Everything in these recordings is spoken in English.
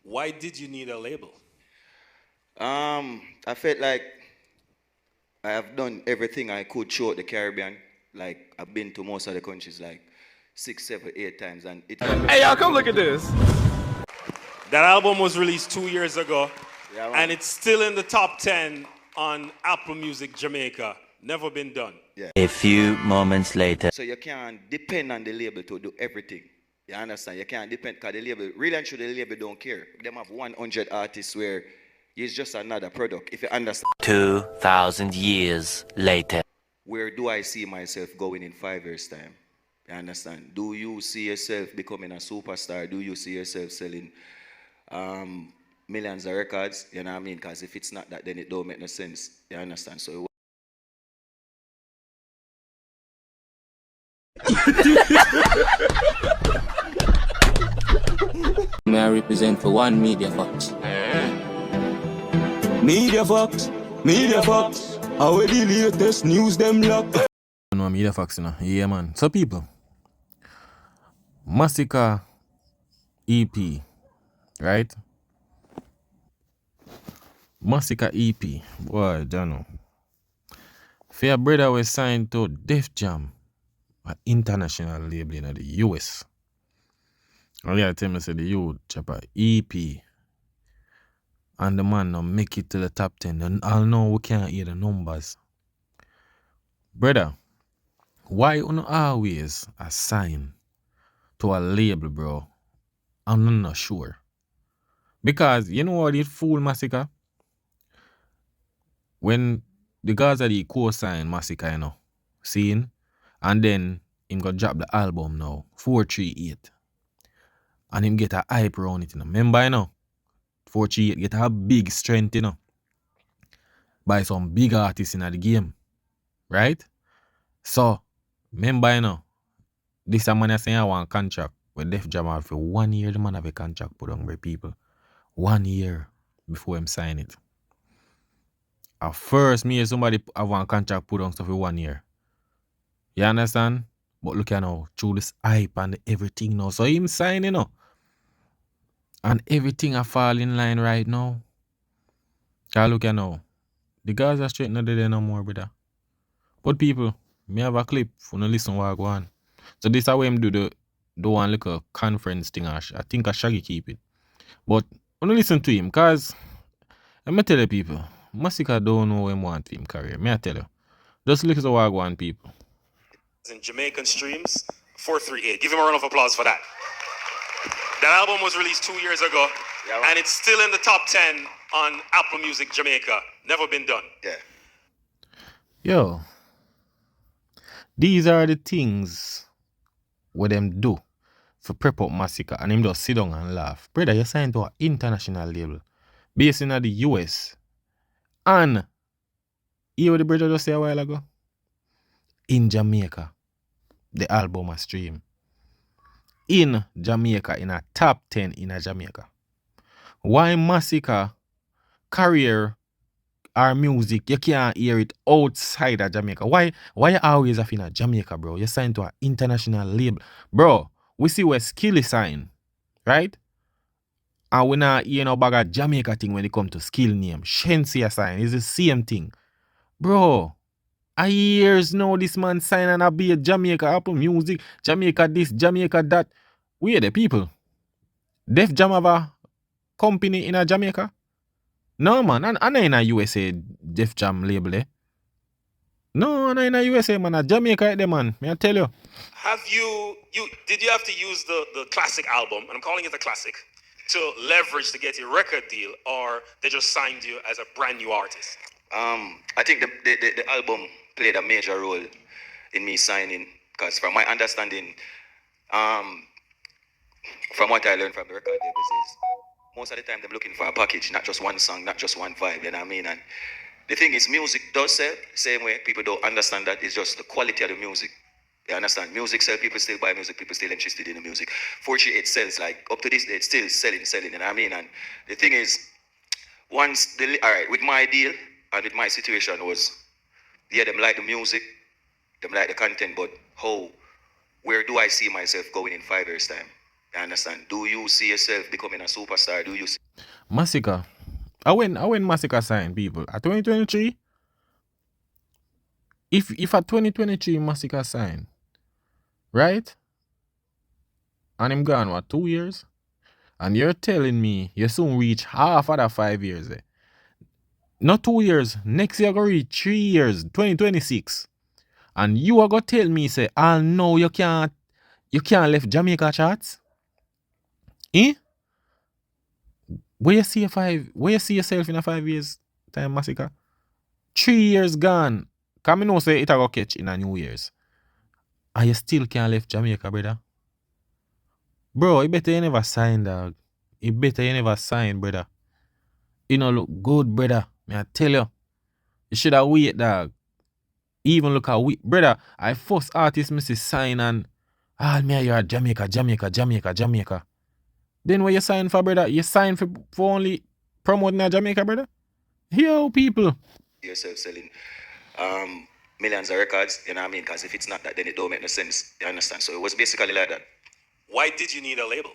Why did you need a label? I felt like I have done everything I could throughout the Caribbean. Like I've been to most of the countries like 6, 7, 8 times, and it kind of Hey, y'all, come look at this. That album was released 2 years ago, yeah, man. and it's still in the top 10 on Apple Music Jamaica. Never been done. Yeah. A few moments later. So you can't depend on the label to do everything. You understand? You can't depend because the label, really and truly, the label don't care. Them have 100 artists where it's just another product. If you understand. 2,000 years later. Where do I see myself going in 5 years' time? You understand? Do you see yourself becoming a superstar? Do you see yourself selling millions of records? You know what I mean? Because if it's not that, then it don't make no sense. You understand? So May I represent for one Media Fox? Media Fox, Media Fox. How the latest news them lock? No, Media Fox, you know. Yeah, man. So, people, Masicka EP, right? Masicka EP, boy, don't know. Fair brother was signed to Def Jam, an international label in the US. And yeah, tell me, say the youth chopper EP. And the man now make it to the top 10. And I know we can't hear the numbers. Brother, why you not always assign to a label, bro? I'm not sure. Because you know what it fool Masicka? When the guys are the co-sign Masicka, you know, seeing, and then him got drop the album now, 438. And him get a hype around it, you know. Remember, you know, 438 get a big strength, you know, by some big artists in the game. Right? So, remember, you know, this a man is saying I want contract with Def Jam have for 1 year. The man have a contract put on by people. 1 year before him sign it. At first, me and somebody have one contract put on stuff for 1 year. You understand? But look at now, through this hype and everything now. So him sign, you know. And everything I fall in line right now. Cause look at now. The guys are straight not there no more, brother. But people, me have a clip for no listen what I go on. So this is how him do one little conference thing. I think I Shaggy keep it. But I don't listen to him because I'm tell you people, Masicka don't know him want him career. Me I tell you. Just listen to what I go on, people. In Jamaican streams, 438. Give him a round of applause for that. That album was released 2 years ago, yeah, and it's still in the top 10 on Apple Music Jamaica. Never been done. yeah. Yo, these are the things what them do for prep up Masicka, and him just sit down and laugh. Brother, you signed to an international label based in the US. And hear what the brother just say a while ago? In Jamaica, the album a stream. In Jamaica, in a top 10 in a Jamaica. Why Masicka career or music, you can't hear it outside of Jamaica? Why you always have in a Jamaica, bro? You signed to an international label. Bro, we see where Skilly sign, right? And we not hear no bag of Jamaica thing when it come to skill name. Shensia sign is the same thing. Bro, a years now this man sign and a be a Jamaica Apple Music, Jamaica this, Jamaica that. We are the people. Def Jam have a company in a Jamaica? No man, and in a USA Def Jam label eh? No, and in a USA man, a Jamaica there man, may I tell you. Did you have to use the classic album, and I'm calling it the classic, to leverage to get your record deal, or they just signed you as a brand new artist? I think the album played a major role in me signing, because from my understanding, from what I learned from the record labels is most of the time they're looking for a package, not just one song, not just one vibe, you know what I mean? And the thing is, music does sell, same way people don't understand that, it's just the quality of the music. You understand? Music sell, people still buy music, people still interested in the music. Fortunately, it sells, like up to this day, it's still selling, you know what I mean? And the thing is, alright, with my deal and with my situation was, yeah, them like the music, them like the content, but where do I see myself going in 5 years' time? You understand? Do you see yourself becoming a superstar? Do you see Masicka. I when Masicka sign people at 2023. If at 2023 Masicka sign, right? And him gone what 2 years? And you're telling me you soon reach half of that 5 years. Not 2 years. Next year go reach 3 years, 2026. And you are gonna tell me say, "Ah no, you can't left Jamaica charts?" Eh? Where you see yourself in a 5 years time, Masicka? 3 years gone. Come know say it a go catch in a New Year's. And you still can't left Jamaica, brother. Bro, it better you never sign, dog. It better you never sign, brother. You know look good, brother. Me I tell you. You should have wait, dog. Even look at we brother. I first artist me see sign and me you're Jamaica. Then when you sign for, brother, you sign for only promoting a Jamaica, brother? Yo, people. yourself selling millions of records? You know what I mean? Because if it's not that, then it don't make no sense. You understand? So it was basically like that. Why did you need a label?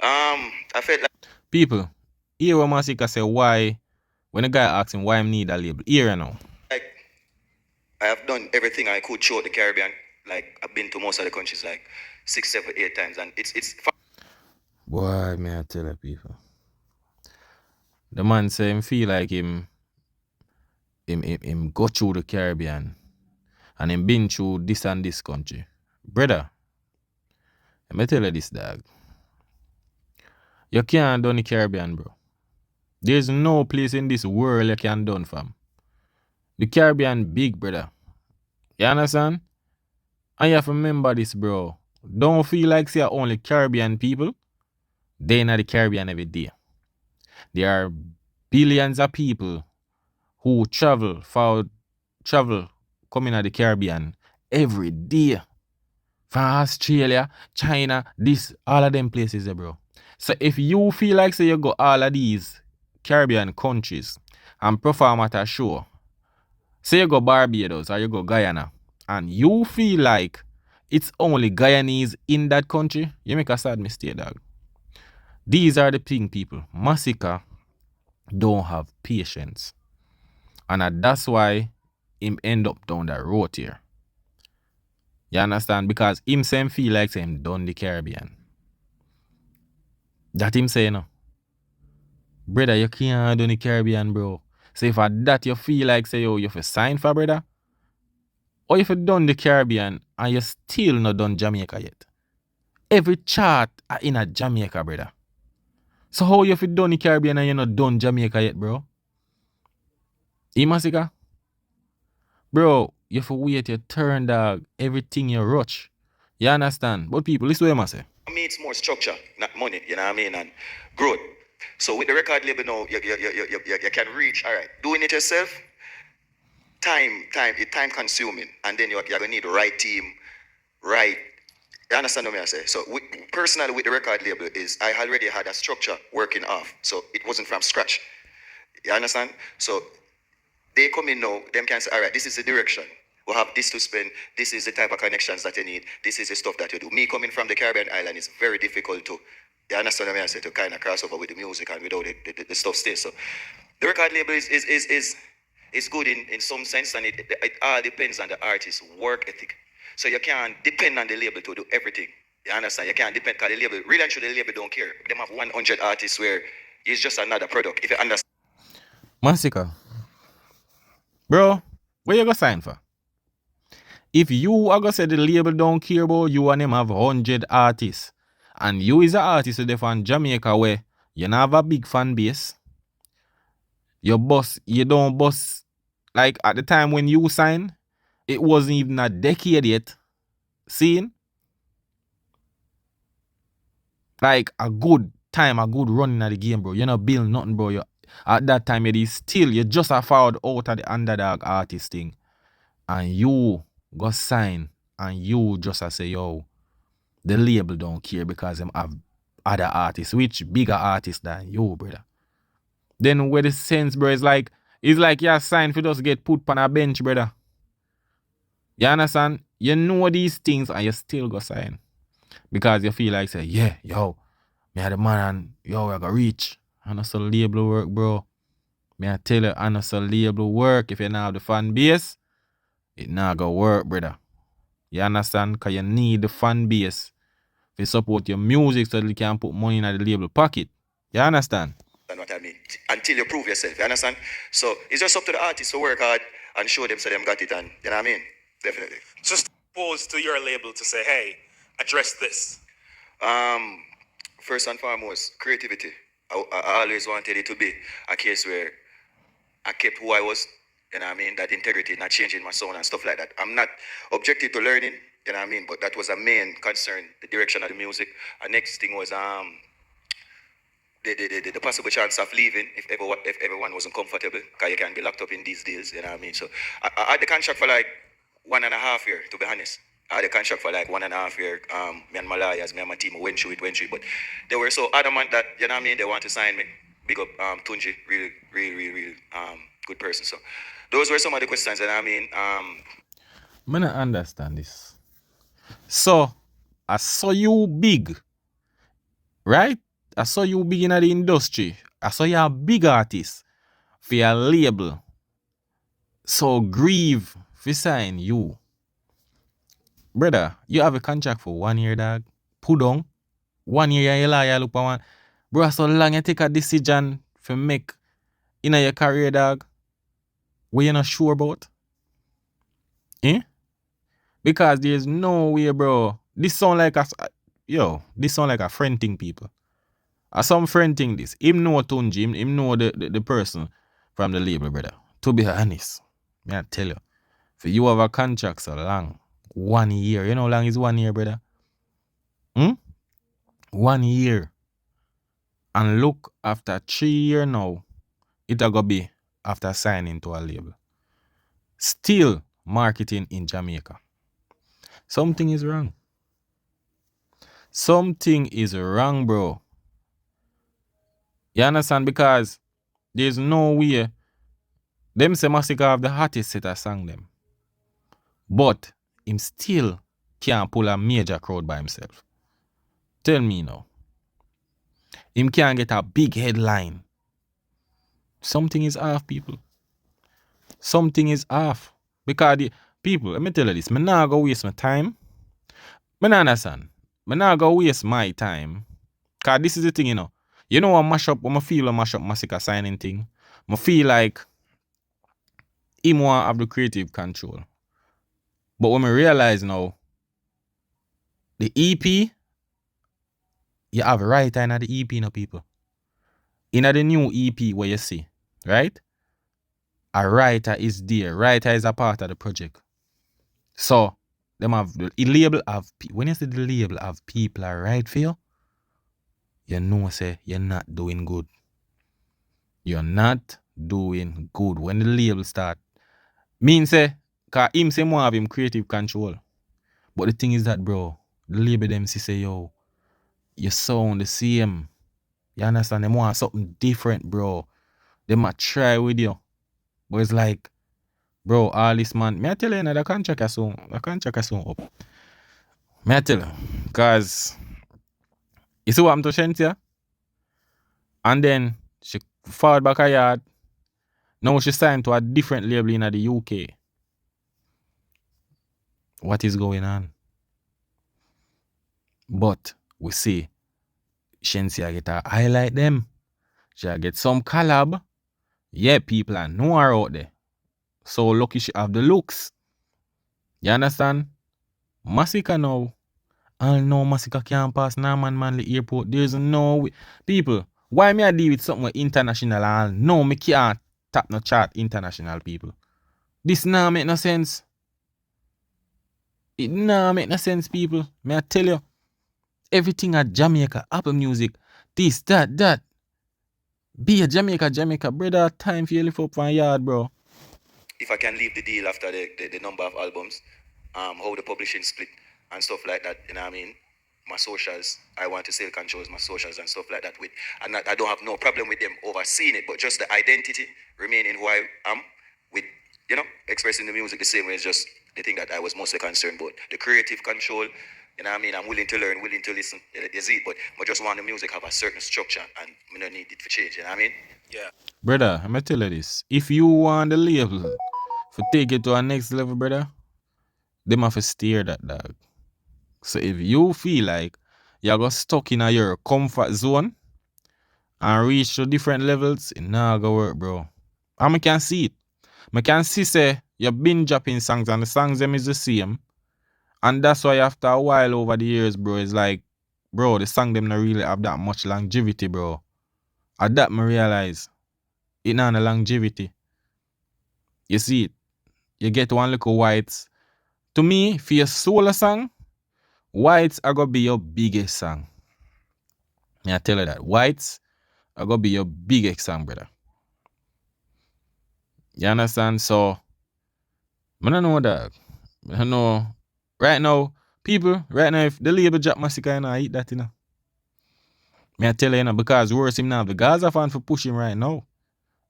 I felt like People, here where Masicka say why, when a guy asks him why him need a label, here now. I have done everything I could throughout the Caribbean. Like I've been to most of the countries like 6, 7, 8 times, and it's Boy, may I tell you people. The man say him feel like him go through the Caribbean and him been through this and this country. Brother, let me tell you this, dog. You can't done the Caribbean, bro. There's no place in this world you can done, fam. The Caribbean big, brother. You understand? And you have to remember this, bro. Don't feel like say only Caribbean people. They in the Caribbean every day. There are billions of people who travel coming to the Caribbean every day. From Australia, China, all of them places, bro. So if you feel like say you go all of these Caribbean countries and perform at a show, say you go Barbados or you go Guyana, and you feel like it's only Guyanese in that country, you make a sad mistake, dog. These are the thing, people. Masicka don't have patience. And that's why him end up down that road here. You understand? Because him same feel like him done the Caribbean. That him say, no. Brother, you can't do the Caribbean, bro. So if at that you feel like say, yo, you have sign for, brother, or if you done the Caribbean and you still not done Jamaica yet. Every chart are in a Jamaica, brother. So how you have done the Caribbean and you not done Jamaica yet, bro? Masicka? Bro, you have to wait your turn, dog. Everything you rush. You understand? But people, this is what I say. for me, it's more structure, not money, you know what I mean, and growth. So with the record label now, you can reach, all right, doing it yourself, it's time consuming, and then you're going to need the right team, right, you understand what I say? So personally with the record label is, I already had a structure working off, so it wasn't from scratch, you understand? So they come in now, them can say, all right, this is the direction. We'll have this to spend. This is the type of connections that you need. This is the stuff that you do. Me coming from the Caribbean island is very difficult to, you understand what I say, to kind of cross over with the music and without the stuff stays. So the record label is good in some sense, and it all depends on the artist's work ethic. So you can't depend on the label to do everything. You understand? You can't depend, because the label, really and truly, the label don't care. Them have 100 artists where it's just another product. If you understand. Masicka. Bro, where you go sign for? If you are gonna say the label don't care about you and them have 100 artists, and you is an artist with from Jamaica where you don't have a big fan base, you don't boss, like at the time when you sign, it wasn't even a decade yet. Seeing? Like a good time, a good running of the game, bro. You're not building nothing, bro. At that time, you just a forward out of the underdog artist thing. And you go sign and you just a say, yo, the label don't care because them have other artists, which bigger artists than you, brother. Then where the sense, bro, it's like you sign for just get put on a bench, brother. You understand? You know these things and you still go sign. Because you feel like say, yeah, yo, me are the man and yo, I got reach. And that's a label work, bro. Me I tell you, and that's a label work. If you not have the fan base, it not gonna work, brother. You understand? Cause you need the fan base to support your music so that you can put money in the label pocket. You understand? And what I mean, until you prove yourself, you understand? So it's just up to the artists to work hard and show them so them got it, and you know what I mean? Definitely. Just pose to your label to say, hey, address this. First and foremost, creativity. I always wanted it to be a case where I kept who I was, you know what I mean? That integrity, not changing my sound and stuff like that. I'm not objective to learning, you know what I mean? But that was a main concern, the direction of the music. And next thing was the possible chance of leaving if everyone wasn't comfortable, because you can be locked up in these deals, you know what I mean? So I had the contract for like 1.5 years, to be honest. I had the contract for like 1.5 years. Me and Malayas, me and my team went through it. But they were so adamant that, you know what I mean, they want to sign me. Big up Tunji, real good person. So those were some of the questions, and I mean, I don't understand this. So, I saw you big, right? I saw you big in the industry. I saw you a big artist for your label. So, grieve for sign you. Brother, you have a contract for 1 year, dog. Put on. 1 year, you lie, you look for one. Bro, so long you take a decision for make in your career, dog. What you not sure about? Eh? Because there's no way, bro. This sound like a friend thing, people. Some friend thing this. Him know Tunji, him know the person from the label, brother. To be honest, me I tell you, for you have a contract so long, 1 year. You know how long is 1 year, brother? 1 year. And look, after 3 years now, it'll go be after signing to a label. Still marketing in Jamaica. Something is wrong. Something is wrong, bro. You understand? Because there's no way them say Masicka have the hottest set of song them. But him still can't pull a major crowd by himself. Tell me now. Him can't get a big headline. Something is off, people. Something is off. Because the people, let me tell you this, I'm not going to waste my time. I understand. I'm not going to waste my time. Because this is the thing, you know. You know what mash up, when I feel a mash up Masicka signing thing, I feel like him want have the creative control. But when I realize now, the EP, you have a writer in the EP now, people. In the new EP where you see, right? A writer is there. Writer is a part of the project. So, them have the label of when you say the label of people are right for you, you know say you're not doing good. You're not doing good. When the label start, mean say, cause him say more have him creative control. But the thing is that, bro, the label them say, yo, you sound the same. You understand? They want something different, bro. They might try with you. But it's like, bro, all this man, may I tell you, the contract is soon up. May I tell you? Because, you see what happened to Shentia? And then, she forward back a yard. Now she signed to a different label in the UK. What is going on? But, we see, Shentia get a highlight them. She get some collab. Yeah, people are know her out there. So lucky she have the looks. You understand? Masicka now. I know Masicka can't pass Norman Manley Airport. There's no way. People, why me I deal with something international and no, me can't tap no chart international, people. This now make no sense. It now make no sense, people. May I tell you, everything at Jamaica, Apple Music, this, that. Be a Jamaica, brother. Time for you lift up one yard, bro. if I can leave the deal after the number of albums, how the publishing split and stuff like that, you know what I mean? My socials, I want to still control my socials and stuff like that with, and I don't have no problem with them overseeing it, but just the identity remaining who I am with, you know, expressing the music the same way is just the thing that I was mostly concerned about. The creative control, You know what I mean? I'm willing to learn, willing to listen. You see, but I just want the music have a certain structure and I don't need it to change. You know what I mean? Yeah. Brother, I'm gonna tell you this. If you want the label to take it to a next level, brother, them have to steer that dog. So if you feel like you're got stuck in your comfort zone and reach to different levels, it not gonna work, bro. And I can see it. I can see say you've been dropping songs and the songs them is the same. And that's why after a while over the years, bro, it's like, bro, the song them not really have that much longevity, bro. At that me realize it not a longevity. You see it. You get one little Whites. To me, for your solo song, Whites are gonna be your biggest song. I tell you that. Whites are gonna be your biggest song, brother. You understand? So I don't know that. I don't know. Right now, people, right now, if the label drop Masicka, you know, I eat that, you know. I tell you, you know, because worse him now, the Gaza fan for push him right now.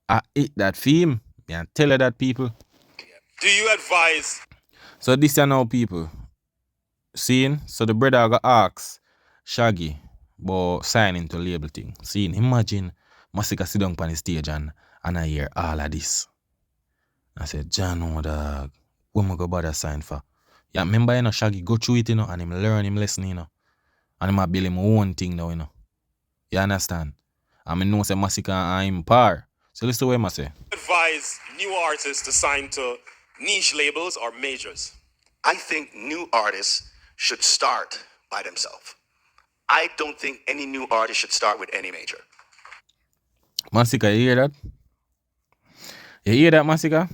I eat that theme. I tell you that, people. Do you advise? So this you know, people. Seeing? So the brother got asked Shaggy about signing to label thing. Seeing? Imagine Masicka sit down on the stage and I hear all of this. I said, John, no dog. What am I go bother sign for? Yeah, remember, you know, Shaggy go through it, you know, and him learn him lesson, you know. And him a build him own thing now, you know. You understand? And I know say Masicka and him par. So listen to what I say. Advise new artists to sign to niche labels or majors? I think new artists should start by themselves. I don't think any new artist should start with any major. Masicka, you hear that? You hear that, Masicka?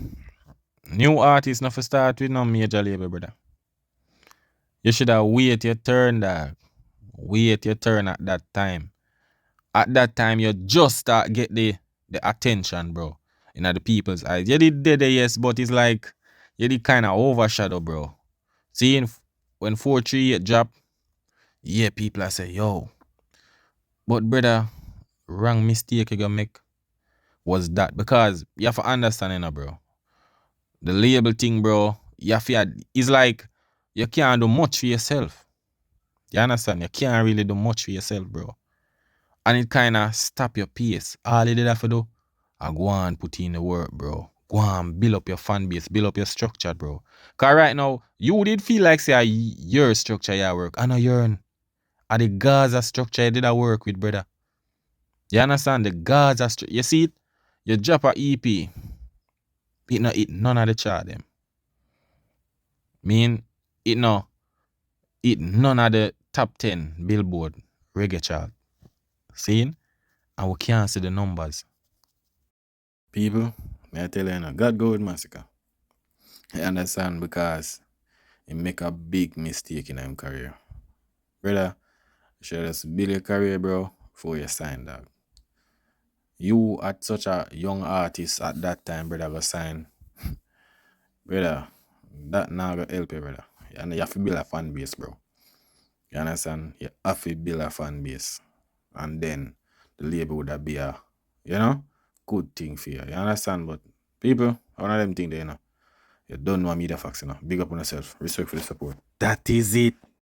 New artists not for start with no major label, brother. You should have wait your turn, dog. Wait your turn at that time. At that time, you just start get the attention, bro. In the people's eyes. You did there, yes, but it's like you did kind of overshadow, bro. Seeing when 438 drop, yeah, people are say, yo. But brother, wrong mistake you gonna make was that. Because you have to understand, you know, bro. The label thing, bro, you have to, it's like you can't do much for yourself. You understand? You can't really do much for yourself, bro. And it kind of stop your pace. All you did have to do, I go and put in the work, bro. Go and build up your fan base, build up your structure, bro. Because right now, you did feel like, say, your structure, your work. I know you're at the Gaza structure you did a work with, brother. You understand? The Gaza structure. You see it? You drop a EP. It not it none of the chart, them. Mean, it no. It none of the top 10 Billboard reggae chart. Seeing? And we can't see the numbers. People, I tell you, God go with Masicka. I understand because he make a big mistake in his career. Brother, you should just build your career, bro, before you sign, dog. You at such a young artist at that time, brother, go sign. Brother, that now go help you, brother. And you have to build a fan base, bro. You understand? You have to build a fan base. And then the label would be a, you know, good thing for you. You understand? But people, one of them things there, you know. You don't know media facts, you know. Big up on yourself. Respect for the support. That is it.